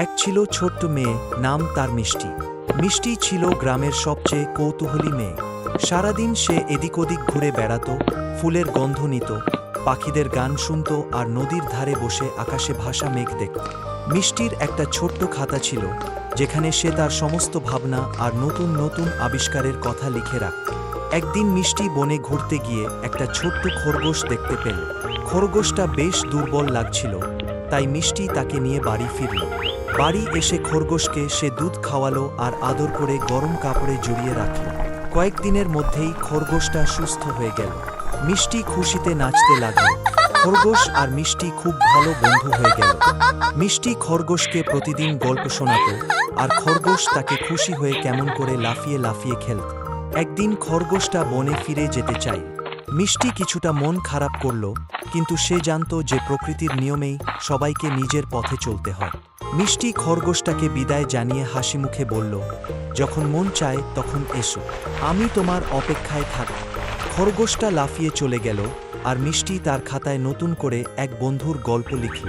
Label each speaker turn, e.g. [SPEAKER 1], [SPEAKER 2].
[SPEAKER 1] এক ছিল ছোট্ট মেয়ে, নাম তার মিষ্টি। মিষ্টি ছিল গ্রামের সবচেয়ে কৌতূহলী মেয়ে। সারাদিন সে এদিক ওদিক ঘুরে বেড়াত, ফুলের গন্ধ নিত, পাখিদের গান শুনত আর নদীর ধারে বসে আকাশে ভাসা মেঘ দেখত। মিষ্টির একটা ছোট্ট খাতা ছিল, যেখানে সে তার সমস্ত ভাবনা আর নতুন নতুন আবিষ্কারের কথা লিখে রাখত। একদিন মিষ্টি বনে ঘুরতে গিয়ে একটা ছোট্ট খরগোশ দেখতে পেল। খরগোশটা বেশ দুর্বল লাগছিল, তাই মিষ্টি তাকে নিয়ে বাড়ি ফিরল। বাড়ি এসে খরগোশকে সে দুধ খাওয়ালো আর আদর করে গরম কাপড়ে জড়িয়ে রাখল। কয়েকদিনের মধ্যেই খরগোশটা সুস্থ হয়ে গেল। মিষ্টি খুশিতে নাচতে লাগল। খরগোশ আর মিষ্টি খুব ভালো বন্ধু হয়ে গেল। মিষ্টি খরগোশকে প্রতিদিন গল্প শোনাত, আর খরগোশ তাকে খুশি হয়ে কেমন করে লাফিয়ে লাফিয়ে খেলত। একদিন খরগোশটা বনে ফিরে যেতে চাই। মিষ্টি কিছুটা মন খারাপ করল, কিন্তু সে জানত যে প্রকৃতির নিয়মেই সবাইকে নিজের পথে চলতে হয়। মিষ্টি খরগোশটাকে বিদায় জানিয়ে হাসিমুখে বলল, যখন মন চায় তখন এসো, আমি তোমার অপেক্ষায় থাকব। খরগোশটা লাফিয়ে চলে গেল, আর মিষ্টি তার খাতায় নতুন করে এক বন্ধুর গল্প লিখল।